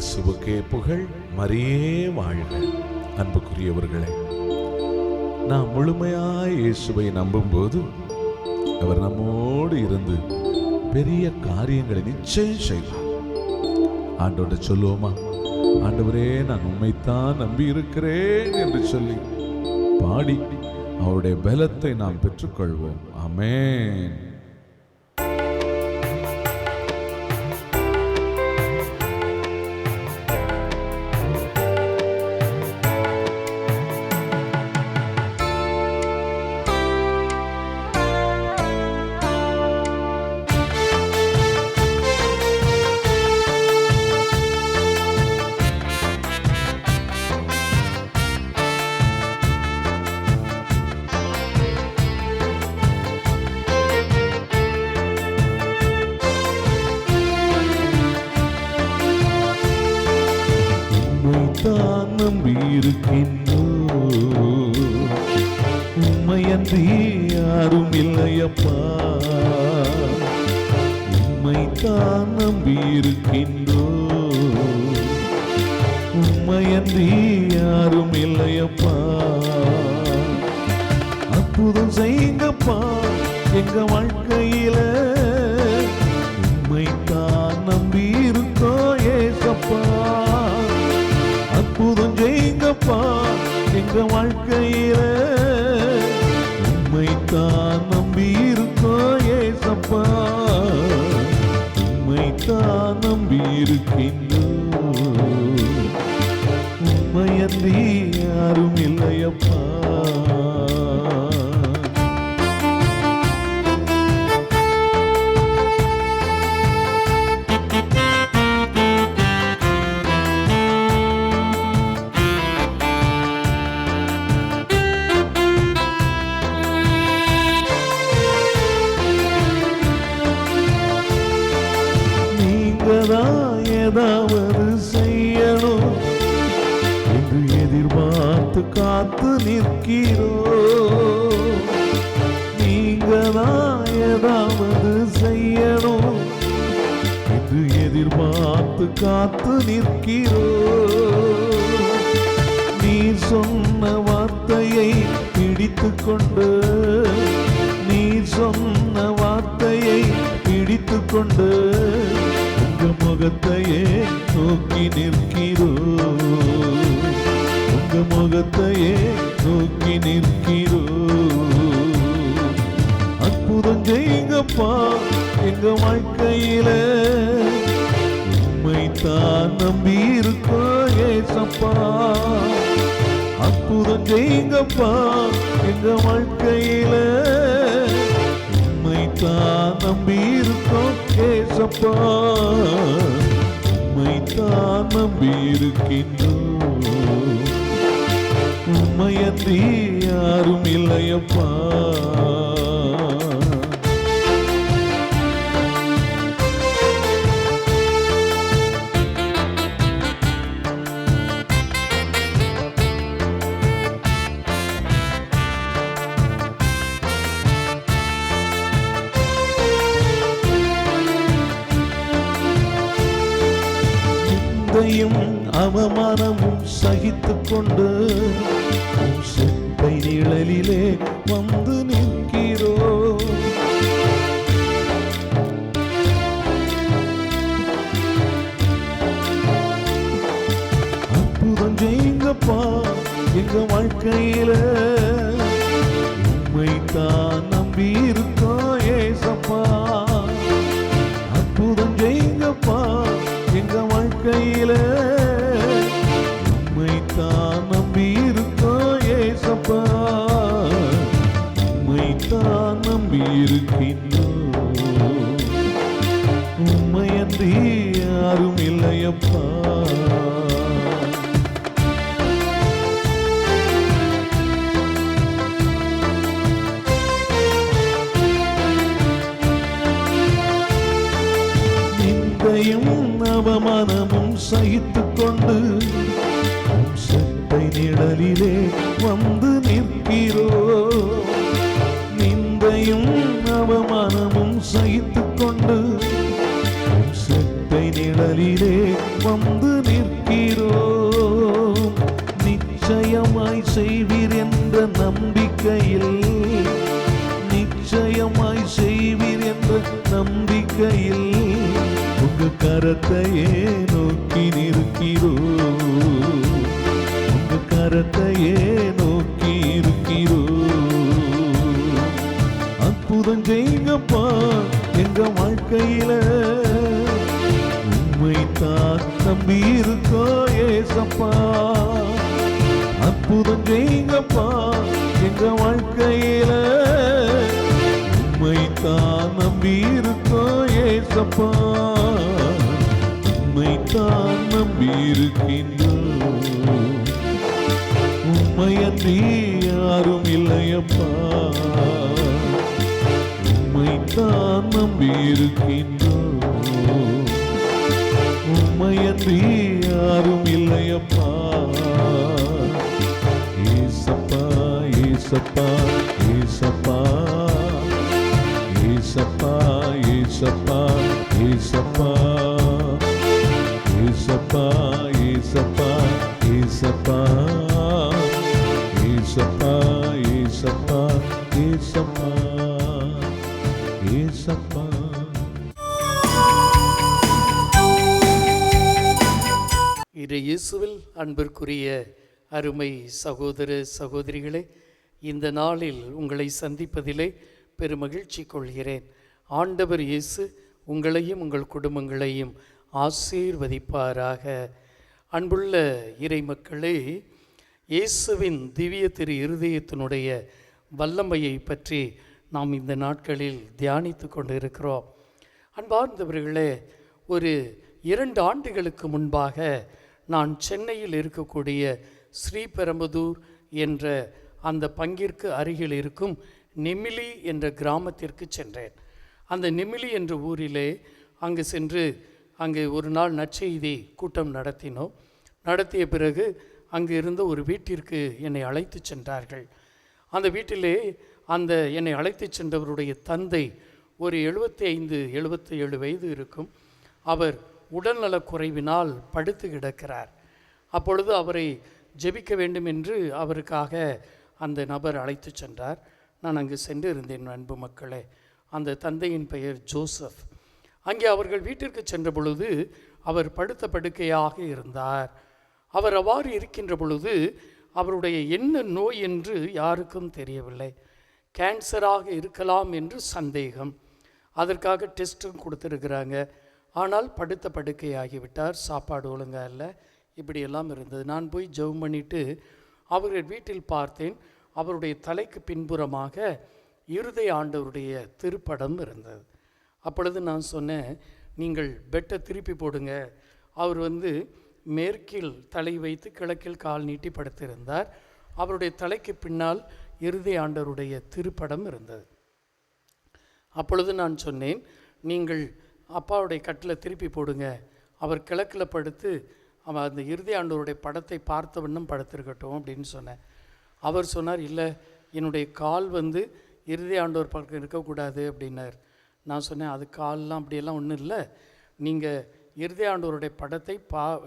இயேசுவுக்கே புகழ், மரியே வாழ்க. அன்புக்குரியவர்களே, நாம் முழுமையாய் இயேசுவை நம்பும்போது அவர் நம்மோடு இருந்து பெரிய காரியங்களை நிச்சயம் செய்வார். ஆண்டவரை சொல்லுவோமா? ஆண்டவரே, நான் உண்மைத்தான் நம்பி இருக்கிறேன் என்று சொல்லி பாடி அவருடைய பலத்தை நாம் பெற்றுக்கொள்வோம். ஆமென். உம்மையன்றி யாரும் இல்லையப்பா, உம்மைத்தான் நம்பியிருக்கின்றோம். உம்மையன்றி யாரும் இல்லையப்பா, அற்புதம் செய்யுங்கப்பா எங்க வாழ்க்கையில. உம்மைத்தான் நம்பியிருக்கோம் ஏசப்பா, அற்புதம் செய்யுங்கப்பா எங்க வாழ்க்கையில. உம்மைத்தான் நம்பியிருக்கோம் ஏசப்பா, உம்மைத்தான் நம்பியிருக்கின்றோம். உம்மையன்றி யாரும் இல்லையப்பா. ஏதாவது செய்யணும் என்று எதிர்பார்த்து காத்து நிற்கிறோம். நீங்க தான் ஏதாவது செய்யணும் என்று எதிர்பார்த்து காத்து நிற்கிறோம். நீ சொன்ன வார்த்தையை பிடித்து கொண்டு, நீ சொன்ன வார்த்தையை பிடித்து கொண்டு உங்க முகத்தையே நோக்கி நிற்கிறோம். உங்க முகத்தையே நோக்கி நிற்கிறோம். அற்புதம் செய்யுங்கப்பா எங்க வாழ்க்கையில. உம்மைத்தான் நம்பி இருக்கோம் ஏசப்பா, அற்புதம் செய்யுங்கப்பா எங்க வாழ்க்கையில. உம்மைத்தான் நம்பி இருக்கோம் ஏசப்பா, உம்மைத்தான் நம்பி இருக்கின்றோம். உம்மையன்றி யாரும் இல்லையப்பா. அவமானமும் சகித்துக் கொண்டு செப்பை நிழலிலே வந்து நிற்கிறோம். அற்புதம் செய்யுங்கப்பா எங்க வாழ்க்கையில. உம்மைத்தான் நம்பி இருக்கோம் ஏசப்பா, அற்புதம் செய்யுங்கப்பா எங்க வாழ்க்கையில. உம்மைத்தான் நம்பி இருக்கோம் ஏசப்பா, உம்மைத்தான் நம்பி இருக்கின்றோம். உம்மையன்றி யாரும் இல்லையப்பா. அவமானமும் சகித்துக் கொண்டு செப்பை நிழலிலே வந்து நிற்கிறோம். நிந்தையும் அவமானமும் சகித்துக் கொண்டு செப்பை நிழலிலே வந்து நிற்கிறோம். வாழ்க்கையில் உங்க கரத்தையே நோக்கி நிற்கிறோம், உங்க கரத்தையே நோக்கி இருக்கிறோம். அற்புதம் செய்யுங்கப்பா எங்க வாழ்க்கையில, உம்மைத்தான் நம்பி இருக்கோ ஏசப்பா. அற்புதம் செய்யுங்கப்பா எங்க வாழ்க்கையில, உம்மைத்தான் நம்பி இருக்கோ ஏசப்பா. உம்மைத்தான் நம்பி இருக்கின்றோம், உம்மையன்றி யாரும் இல்லையப்பா. உம்மைத்தான் நம்பி இருக்கின்றோம், உம்மையன்றி யாரும் இல்லையப்பா. ஏசப்பா ஏசப்பா ஏசப்பா ஏசப்பா ஏசப்பா ஏசப்பா ஏசப்பா ஏசப்பா ஏசப்பா ஏசப்பா ஏசப்பா ஏசப்பா ஏசப்பா. இயேசுவில் அன்பிற்குரிய அருமை சகோதர சகோதரிகளே, இந்த நாளில் உங்களை சந்திப்பதிலே பெருமகிழ்ச்சி கொள்கிறேன். ஆண்டவர் இயேசு உங்களையும் உங்கள் குடும்பங்களையும் ஆசீர்வதிப்பாராக. அன்புள்ள இறை மக்களே, இயேசுவின் திவ்ய திரு இருதயத்தினுடைய வல்லமையை பற்றி நாம் இந்த நாட்களில் தியானித்து கொண்டிருக்கிறோம். அன்பார்ந்தவர்களே, ஒரு 2 ஆண்டுகளுக்கு முன்பாக நான் சென்னையில் இருக்கக்கூடிய ஸ்ரீபெரும்புதூர் என்ற அந்த பங்கிற்கு அருகில் இருக்கும் நெமிலி என்ற கிராமத்திற்கு சென்றேன். அந்த நெமிலி என்ற ஊரிலே அங்கு சென்று அங்கே ஒரு நாள் நற்செய்தி கூட்டம் நடத்தினோம். நடத்திய பிறகு அங்கு இருந்த ஒரு வீட்டிற்கு என்னை அழைத்து சென்றார்கள். அந்த வீட்டிலே என்னை அழைத்து சென்றவருடைய தந்தை ஒரு 75-77 வயது இருக்கும். அவர் உடல்நலக் குறைவினால் படுத்து கிடக்கிறார். அப்பொழுது அவரை ஜெபிக்க வேண்டும் என்று அவருக்காக அந்த நபர் அழைத்து சென்றார். நான் அங்கு சென்று இருந்தேன். அன்பு மக்களே, அந்த தந்தையின் பெயர் ஜோசப். அங்கே அவர்கள் வீட்டிற்கு சென்ற பொழுது அவர் படுத்த படுக்கையாக இருந்தார். அவர் அவ்வாறு இருக்கின்ற பொழுது அவருடைய என்ன நோய் என்று யாருக்கும் தெரியவில்லை. கேன்சராக இருக்கலாம் என்று சந்தேகம். அதற்காக டெஸ்ட்டும் கொடுத்துருக்குறாங்க. ஆனால் படுத்த படுக்கையாகிவிட்டார். சாப்பாடு ஒழுங்காக இல்லை, இப்படியெல்லாம் இருந்தது. நான் போய் ஜெபம் பண்ணிவிட்டு அவர்கள் வீட்டில் பார்த்தேன். அவருடைய தலைக்கு பின்புறமாக இருதய ஆண்டவருடைய திருப்படம் இருந்தது. அப்பொழுது நான் சொன்னேன், நீங்கள் பெட்டை திருப்பி போடுங்க. அவர் மேற்கில் தலை வைத்து கிழக்கில் கால் நீட்டி படுத்திருந்தார். அவருடைய தலைக்கு பின்னால் இருதய ஆண்டவருடைய திருப்படம் இருந்தது. அப்பொழுது நான் சொன்னேன், நீங்கள் அப்பாவுடைய கட்டில் திருப்பி போடுங்க. அவர் கிழக்கில் படுத்து அந்த இருதய ஆண்டவருடைய படத்தை பார்த்த வண்ணம் படுத்திருக்கட்டும் அப்படின்னு சொன்னேன். அவர் சொன்னார், இல்லை, என்னுடைய கால் இருதய ஆண்டவர் பக்கம் இருக்கக்கூடாது அப்படின்னார். நான் சொன்னேன், அது கால்லாம் அப்படியெல்லாம் ஒன்றும் இல்லை. நீங்கள் இருதய ஆண்டவருடைய படத்தை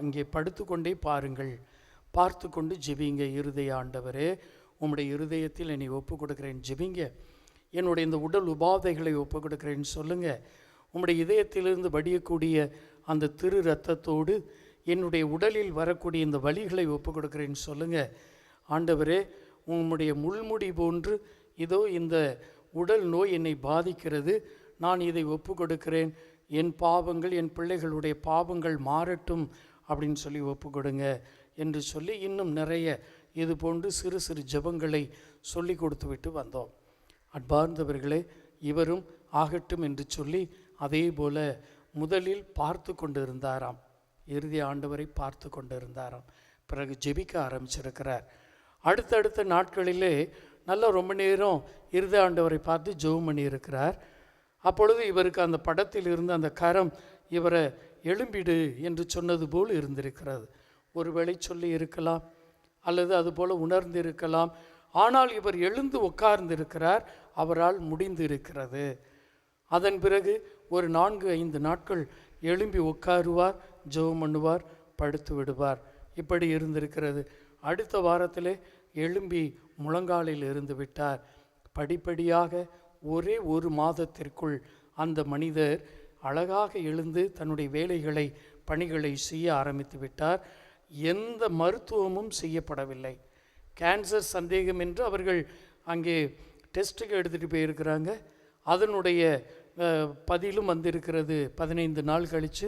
இங்கே படுத்து கொண்டே பாருங்கள், பார்த்து கொண்டு ஜெபிங்க. இருதய ஆண்டவரே, உம்முடைய இருதயத்தில் என்னை ஒப்பு கொடுக்குறேன், ஜெபிங்க. என்னுடைய இந்த உடல் உபாதைகளை ஒப்பு கொடுக்குறேன்னு சொல்லுங்கள். உம்முடைய இதயத்திலிருந்து வடியக்கூடிய அந்த திரு இரத்தத்தோடு என்னுடைய உடலில் வரக்கூடிய இந்த வலிகளை ஒப்பு கொடுக்குறேன்னு சொல்லுங்கள். ஆண்டவரே, உம்முடைய முள்முடி போன்று இதோ இந்த உடல் நோய் என்னை பாதிக்கிறது, நான் இதை ஒப்பு கொடுக்கிறேன். என் பாவங்கள், என் பிள்ளைகளுடைய பாவங்கள் மாறட்டும் அப்படின்னு சொல்லி ஒப்பு கொடுங்க என்று சொல்லி இன்னும் நிறைய இது போன்று சிறு சிறு ஜெபங்களை சொல்லி கொடுத்து விட்டு வந்தோம். அன்பார்ந்தவர்களே, இவரும் ஆகட்டும் என்று சொல்லி அதே போல முதலில் பார்த்து கொண்டு இருந்தாராம். இறுதி ஆண்டவரை பார்த்து கொண்டு இருந்தாராம். பிறகு ஜெபிக்க ஆரம்பிச்சிருக்கிறார். அடுத்தடுத்த நாட்களிலே நல்லா ரொம்ப நேரம் இறுதி ஆண்டவரை பார்த்து ஜெபம் பண்ணி இருக்கிறார். அப்பொழுது இவருக்கு அந்த படத்தில் இருந்த அந்த கரம் இவரை எழும்பிடு என்று சொன்னது போல் இருந்திருக்கிறது. ஒருவேளை சொல்லி இருக்கலாம், அல்லது அதுபோல் உணர்ந்து இருக்கலாம். ஆனால் இவர் எழுந்து உட்கார்ந்திருக்கிறார், அவரால் முடிந்து இருக்கிறது. அதன் பிறகு ஒரு 4-5 நாட்கள் எழும்பி உட்காருவார், ஜெபம் பண்ணுவார், படுத்து விடுவார். இப்படி இருந்திருக்கிறது. அடுத்த வாரத்திலே எழும்பி முழங்காலில் இருந்து விட்டார். படிப்படியாக ஒரே 1 மாதத்திற்குள் அந்த மனிதர் அழகாக எழுந்து தன்னுடைய வேலைகளை பணிகளை செய்ய ஆரம்பித்து விட்டார். எந்த மருத்துவமும் செய்யப்படவில்லை. கேன்சர் சந்தேகம் என்று அவர்கள் அங்கே டெஸ்ட்டுக்கு எடுத்துகிட்டு போயிருக்கிறாங்க. அதனுடைய பதிலும் வந்திருக்கிறது 15 நாள் கழித்து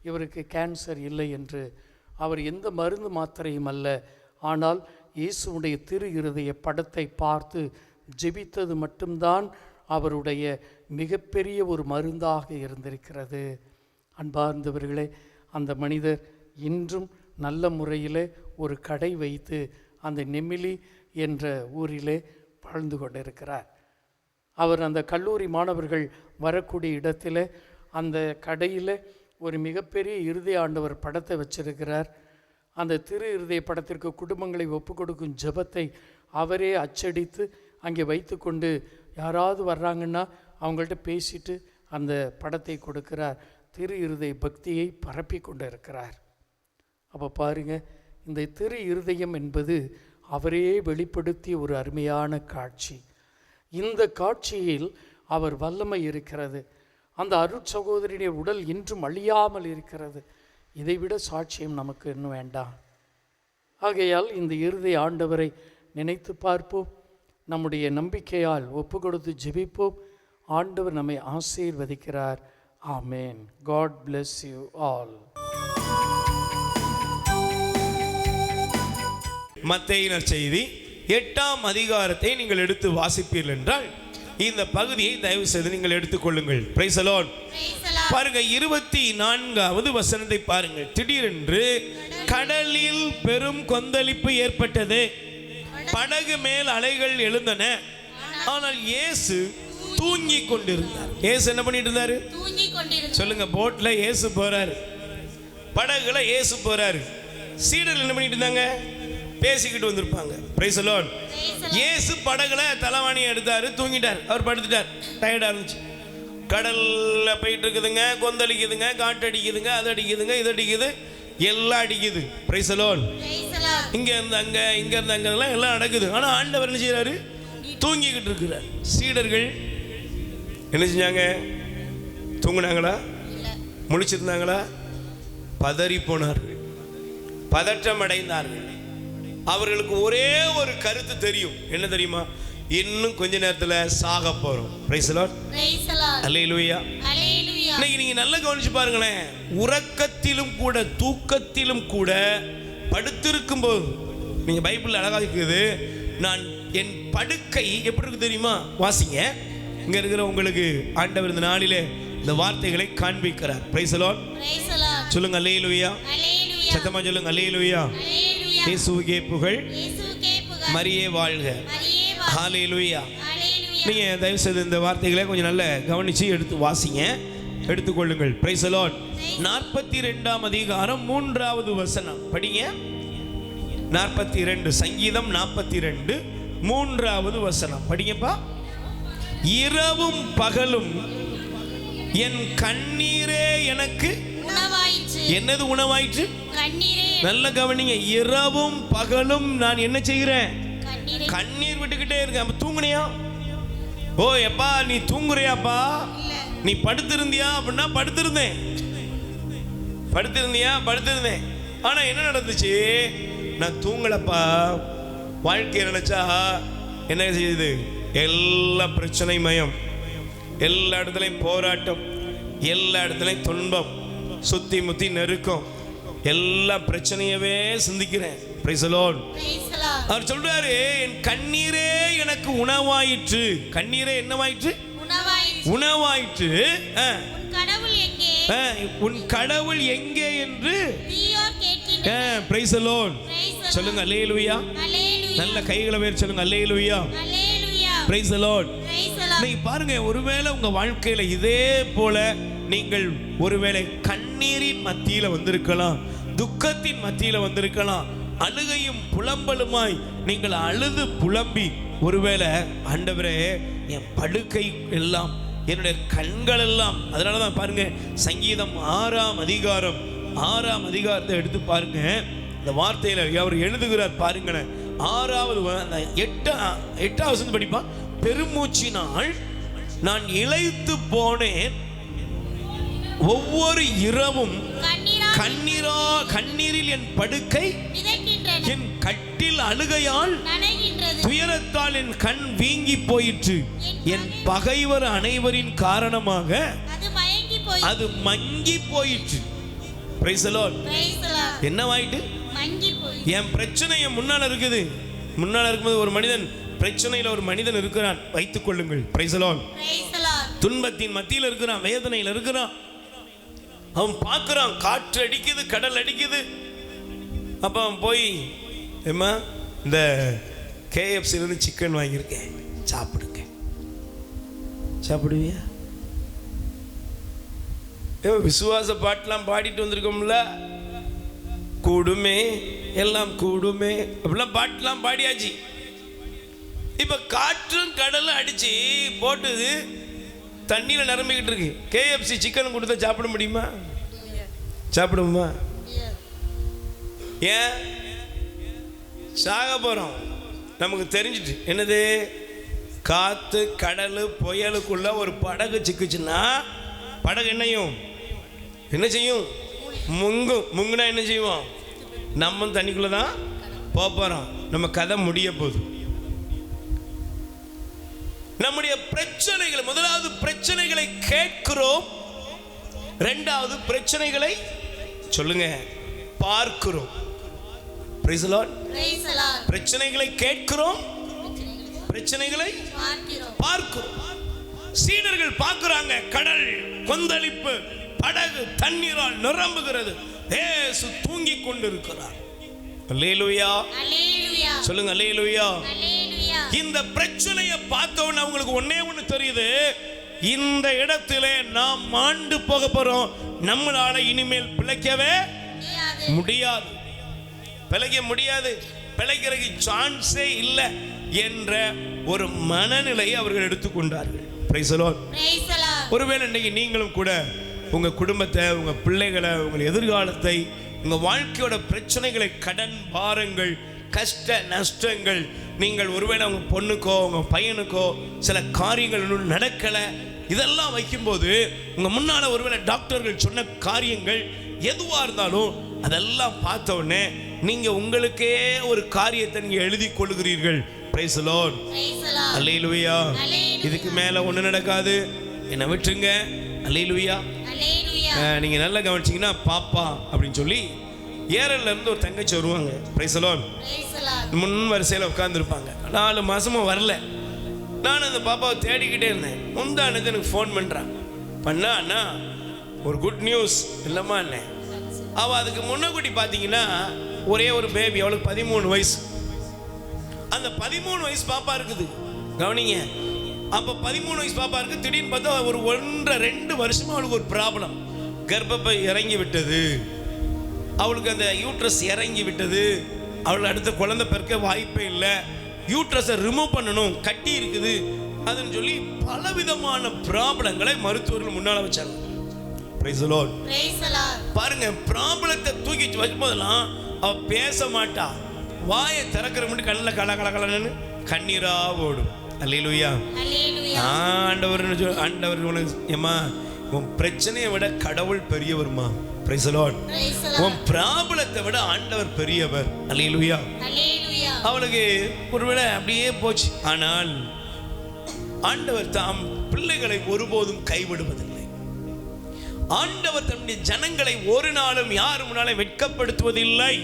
இவருக்கு கேன்சர் இல்லை என்று. அவர் எந்த மருந்து மாத்திரையும் அல்ல, ஆனால் இயேசுவுடைய திரு இருதய படத்தை பார்த்து ஜெபித்தது மட்டும்தான் அவருடைய மிகப்பெரிய ஒரு மருந்தாக இருந்திருக்கிறது. அன்பார்ந்தவர்களே, அந்த மனிதர் இன்றும் நல்ல முறையில் ஒரு கடை வைத்து அந்த நெமிலி என்ற ஊரிலே வாழ்ந்து கொண்டிருக்கிறார். அவர் அந்த கல்லூரி மாணவர்கள் வரக்கூடிய இடத்துல அந்த கடையில் ஒரு மிகப்பெரிய இருதய ஆண்டவர் படத்தை வச்சிருக்கிறார். அந்த திரு இருதய படத்திற்கு குடும்பங்களை ஒப்பு கொடுக்கும் ஜெபத்தை அவரே அச்சடித்து அங்கே வைத்து கொண்டு யாராவது வர்றாங்கன்னா அவங்கள்ட்ட பேசிட்டு அந்த படத்தை கொடுக்கிறார். திரு இருதய பக்தியை பரப்பி கொண்டு இருக்கிறார். அப்போ பாருங்கள், இந்த திரு இருதயம் என்பது அவரே வெளிப்படுத்திய ஒரு அருமையான காட்சி. இந்த காட்சியில் அவர் வல்லமை இருக்கிறது. அந்த அருட்சகோதரியுடைய உடல் இன்றும் அழியாமல் இருக்கிறது. இதைவிட சாட்சியம் நமக்கு இன்னும் வேண்டாம். ஆகையால் இந்த இருதய ஆண்டவரை நினைத்து பார்ப்போம். நம்முடைய நம்பிக்கையால் ஒப்பு கொடுத்து ஜெபிப்போம். ஆண்டவர் நம்மை ஆசீர்வதிக்கிறார். ஆமேன். God bless you all. மத்தேயு நற்செய்தி 8ஆம் அதிகாரத்தை நீங்கள் எடுத்து வாசிப்பீர்கள் என்றால் இந்த பகுதியை தயவு செய்து நீங்கள் எடுத்துக்கொள்ளுங்கள். Price the Lord. பாருங்க, 24வது வசனத்தை பாருங்கள். திடீரென்று கடலில் பெரும் கொந்தளிப்பு ஏற்பட்டது, படகு மேல் அலைகள் எழுந்தன, ஆனால் இயேசு தூங்கிக் கொண்டிருந்தார். இயேசு என்ன பண்ணிட்டு இருந்தாரு? சொல்லுங்க. போட்ல இயேசு போறாரு, படகுல இயேசு போறாரு. சீடர்கள் என்ன பண்ணிட்டு இருந்தாங்க? பேசிக்கிட்டு வந்திருப்பாங்க. Price the Lord. இயேசு படகுல தலைவாணி எடுத்தாரு, தூங்கிட்டார். அவர் படுத்துட்டார், டயர்டா இருந்துச்சு. கடல்ல போயிட்டு இருக்குதுங்க, கொந்தளிக்குதுங்க, காட்டு அடிக்குதுங்க, அது அடிக்குதுங்க, இது அடிக்குது, எல்லாம் அடிக்குது. Price the Lord. இங்க இருந்து அங்க, இங்க இருந்து அங்க எல்லாம் நடக்குது. ஆனா ஆண்டவர் என்ன செய்யறாரு? தூங்கிக்கிட்டு இருக்கிறார். சீடர்கள் என்ன செஞ்சாங்க? தூங்குனாங்களா? முழிச்சிருந்தாங்களா? பதறி போனார்கள், பதற்றம் அடைந்தார்கள். அவர்களுக்கு ஒரே ஒரு கருத்து தெரியும். என்ன தெரியுமா? இன்னும் கொஞ்ச நேரத்துல சாக போறோம். Praise the lord. அல்லேலூயா. இன்னைக்கு நீங்க நல்லா கவனிச்சு பாருங்களேன். உறக்கத்திலும் கூட, தூக்கத்திலும் கூட, படுத்திருக்கும் போது நீங்க பைபிள்ல அழகா இருக்குது. நான் என் படுக்கை எப்படி இருக்கு தெரியுமா? வாசிங்க. இங்க இருக்கிற உங்களுக்கு ஆண்டவர் இந்த நாளிலே இந்த வார்த்தைகளை காண்பிக்கிறார். Price the Lord. சொல்லுங்க அல்லேலூயா. சத்தமா சொல்லுங்க அல்லேலூயா. இயேசுவுக்கே புகழ், மரியே வாழ்க. ஹல்லேலூயா. நீங்க தயவு செய்து இந்த வார்த்தைகளை கொஞ்சம் நல்ல கவனிச்சு எடுத்து வாசிங்க, எடுத்துக்கொள்ளுங்கள். Price the Lord. 42ஆம் அதிகாரம் 3வது வசனம் படிங்க. 42 சங்கீதம் 42 3வது வசனம் படிங்கப்பா. இரவும் பகலும் என் கண்ணீரே எனக்கு என்னது உணவாயிற்று? நல்ல கவனிங்க. இரவும் பகலும் நான் என்ன செய்கிறேன்? கண்ணீர் விட்டுக்கிட்டே இருக்கேன். அப்ப தூங்குனியா? ஓ எப்பா நீ தூங்குறியாப்பா? நீ படுத்திருந்தியா? அப்படின்னா படுத்திருந்தேன். படுத்திருந்தியா? படுத்திருந்தேன். ஆனா என்ன நடந்துச்சு? நான் தூங்கலப்பா. வாழ்க்கையை நினைச்சா என்ன செய்யுது? எல்லா பிரச்சனை மயம், எல்லா இடத்துலையும் போராட்டம், எல்லா இடத்துலையும் துன்பம், சுத்தி முத்தி நெருக்கம், எல்லா பிரச்சனையவே சிந்திக்கிறேன். Price the Lord. அவர் சொல்றாரு, என் கண்ணீரே எனக்கு உணவாயிற்று. கண்ணீரே என்னவாயிற்று? உணவாயிற்று. உன் கடவுள் எங்கே என்று பிரைஸ் தி லார்ட். சொல்லுங்க அல்லேலூயா. நல்ல கைகளை வேறு சொல்லுங்க அல்லேலூயா. Price the Lord. நீங்க பாருங்க, ஒருவேளை உங்க வாழ்க்கையில இதே போல நீங்கள் ஒருவேளை கண்ணீரின் மத்தியில வந்திருக்கலாம், துக்கத்தின் மத்தியில வந்திருக்கலாம், அழுகையும் புலம்பலுமாய் நீங்கள் அழுது புலம்பி ஒருவேளை ஆண்டவரே என் படுக்கை எல்லாம், என்னுடைய கண்கள் எல்லாம். அதனாலதான் பாருங்க, சங்கீதம் 6ஆம் அதிகாரத்தை எடுத்து பாருங்க. இந்த வார்த்தையில அவர் எழுதுகிறார் பாருங்களேன். 8வது படிப்பா. பெருமூச்சினால் நான் இளைத்து போனேன், ஒவ்வொரு இரவும் கண்ணீரில் என் படுக்கை, என் கட்டில் அழுகையால், துயரத்தால் என் கண் வீங்கி போயிற்று. என் பகைவர் அனைவரின் காரணமாக அது மங்கி போயிற்று. Price the Lord. என்னவாயிட்டு? என் பிரச்சனை என் முன்னால இருக்குது. முன்னால இருக்கும்போது ஒரு மனிதன் பிரச்சனையில் ஒரு மனிதன் இருக்கிறான் வைத்துக் கொள்ளுங்கள். Price the Lord. துன்பத்தின் மத்தியில் இருக்கிறான், வேதனையில் இருக்கிறான். அவன் பார்க்குறான், காற்று அடிக்குது, கடல் அடிக்குது. அப்போ அவன் போய், ஏம்மா இந்த KFCலேருந்து சிக்கன் வாங்கியிருக்கேன், சாப்பிடுங்க. சாப்பிடுவியா? விசுவாச பாட்டெலாம் பாடிட்டு வந்திருக்கோம்ல, கூடுமே எல்லாம் கூடுமே அப்படிலாம் பாட்டெலாம் பாடியாச்சு. இப்போ காற்றும் கடலும் அடிச்சு போட்டுது, தண்ணியில் நிரம்பிக்கிட்டு இருக்கு. KFC சிக்கன் கொடுத்தா சாப்பிட முடியுமா? சாப்பிடுமா? ஏன்? சாக போகிறோம். நமக்கு தெரிஞ்சிட்டு என்னது, காற்று கடல் புயலுக்குள்ள ஒரு படகு சிக்குச்சுன்னா படகு என்ன செய்யும்? முங்கும். முங்குனா என்ன செய்வோம்? நம்ம தண்ணிக்குள்ள தான் போகிறோம். நம்ம கதை முடிய போகுது. நம்முடைய பிரச்சனைகள், முதலாவது பிரச்சனைகளை கேட்கிறோம், இரண்டாவது பிரச்சனைகளை சொல்லுங்க பார்க்கிறோம். Price the Lord. பிரச்சனைகளை கேட்கிறோம், பிரச்சனைகளை பார்க்கிறோம். சீடர்கள் பார்க்கிறாங்க, கடல் கொந்தளிப்பு, படகு தண்ணீரால் நிரம்புகிறது, இயேசு தூங்கிக் கொண்டிருக்கிறார். அல்லேலூயா. சொல்லுங்க அல்லேலூயா. இந்த பிரச்சனையை பார்த்தவொன்னு அவங்களுக்கு ஒன்னே ஒன்று தெரியுது, இந்த இடத்திலே நாம் மாண்டு போக போறோம், நம்மளால இனிமேல் பிழைக்கவே முடியாது, பிழைக்க முடியாது, பிழைக்கிறதுக்கு சான்ஸே இல்லை என்ற ஒரு மனநிலையை அவர்கள் எடுத்துக்கொண்டார்கள். Price the Lord. ஒருவேளை இன்னைக்கு நீங்களும் கூட உங்க குடும்பத்தை, உங்க பிள்ளைகளை, உங்கள் எதிர்காலத்தை, உங்க வாழ்க்கையோட பிரச்சனைகளை, கடன் பாரங்கள், கஷ்ட நஷ்டங்கள், நீங்கள் ஒருவேளை உங்க பொண்ணுக்கோ உங்க பையனுக்கோ சில காரியங்கள் இன்னும் நடக்கலை, இதெல்லாம் வைக்கும்போது உங்க முன்னால ஒருவேளை டாக்டர்கள் சொன்ன காரியங்கள் எதுவாக இருந்தாலும் அதெல்லாம் பார்த்த உடனே நீங்க உங்களுக்கே ஒரு காரியத்தை நீங்க எழுதி கொள்ளுகிறீர்கள். Price the lord. அல்லேலூயா. இதுக்கு மேல ஒண்ணு நடக்காது, என்ன விட்டுருங்க. அல்லேலூயா. நீங்க நல்லா கவனிச்சீங்கன்னா பாப்பா அப்படின்னு சொல்லி ஏரல்ல இருந்து ஒரு தங்கச்சி வருவாங்க. Price the Lord. முன் வரிசையில் உட்கார்ந்துருப்பாங்க. 4 மாசமும் வரல. நான் அந்த பாப்பாவை தேடிக்கிட்டே இருந்தேன். முந்தானது எனக்கு ஃபோன் பண்ணுறான். அண்ணா ஒரு குட் நியூஸ் இல்லைம்மா அண்ணே. அவள் அதுக்கு முன்னக்கூட்டி பார்த்தீங்கன்னா ஒரே ஒரு பேபி, அவளுக்கு 13 வயசு. அந்த 13 வயசு பாப்பா இருக்குது, கவனிங்க. அப்போ 13 வயசு பாப்பா இருக்குது. திடீர்னு பார்த்தா ஒரு 1.5-2 வருஷமா அவளுக்கு ஒரு ப்ராப்ளம். கர்ப்பப்பை இறங்கி விட்டது, அவளுக்கு அந்த யூட்ரஸ் இறங்கி விட்டது, அவளுக்கு அடுத்த குழந்தை பிறக்க வாய்ப்பே இல்லை, யூட்ரஸை ரிமூவ் பண்ணணும், கட்டி இருக்குது அதுன்னு சொல்லி பலவிதமான ப்ராப்ளங்களை மருத்துவர்கள் முன்னால் வச்சாங்க. Price the Lord. பாருங்க, ப்ராப்ளத்தை தூக்கி வைக்கும்போதெல்லாம் அவ பேச மாட்டா, வாயை திறக்கிற முன்னாடி கண்ணில் கலன்னு கண்ணீரா ஓடும். அல்லேலூயா. ஆண்டவர் உனக்கு ஏம்மா, உன் பிரச்சனையை விட கடவுள் பெரியவர்மா. Price the Lord. உன் ப்ராப்ளத்தை விட ஆண்டவர் பெரியவர். அல்லேலூயா. அவளுக்கு ஒருவேளை அப்படியே போச்சு. ஆனால் ஆண்டவர் தாம் பிள்ளைகளை ஒருபோதும் கைவிடுவதில்லை. ஆண்டவர் தன்னுடைய ஜனங்களை ஒரு நாளும் யார் முன்னாலே வெட்கப்படுத்துவதில்லை.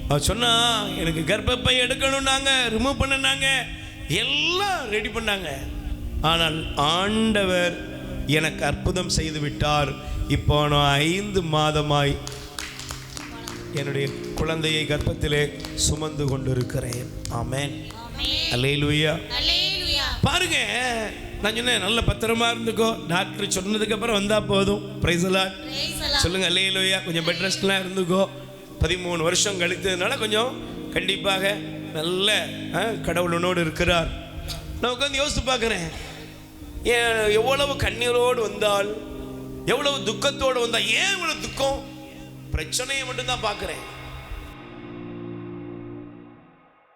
அவர் சொன்னா, எனக்கு கர்ப்பப்பை எடுக்கணும்னாங்க, ரிமூவ் பண்ணாங்க, எல்லாம் ரெடி பண்ணாங்க. ஆனால் ஆண்டவர் எனக்கு அற்புதம் செய்து விட்டார். இப்போ நான் 5 மாதமாய் என்னுடைய குழந்தையை கர்ப்பத்திலே சுமந்து கொண்டிருக்கிறேன். ஆமென். அல்லேலூயா. பாருங்க, நான் சொன்னேன் நல்ல பத்திரமா இருந்துக்கோ, டாக்டர் சொன்னதுக்கு அப்புறம் வந்தா போதும். Price the Lord. சொல்லுங்க அல்லேலூயா. கொஞ்சம் பெட் ரெஸ்ட்லாம் இருந்துக்கோ. 13 வருஷம் கழித்ததுனால கொஞ்சம் கண்டிப்பாக நல்ல கடவுளனோடு இருக்கிறார். நான் உட்காந்து யோசித்து பார்க்குறேன், எவ்வளவு கண்ணீரோடு வந்தால், எவ்வளவு துக்கத்தோடு வந்தால், ஏன் இவ்வளவு துக்கம்? பிரச்சனையை மட்டும்தான் பார்க்குறேன்.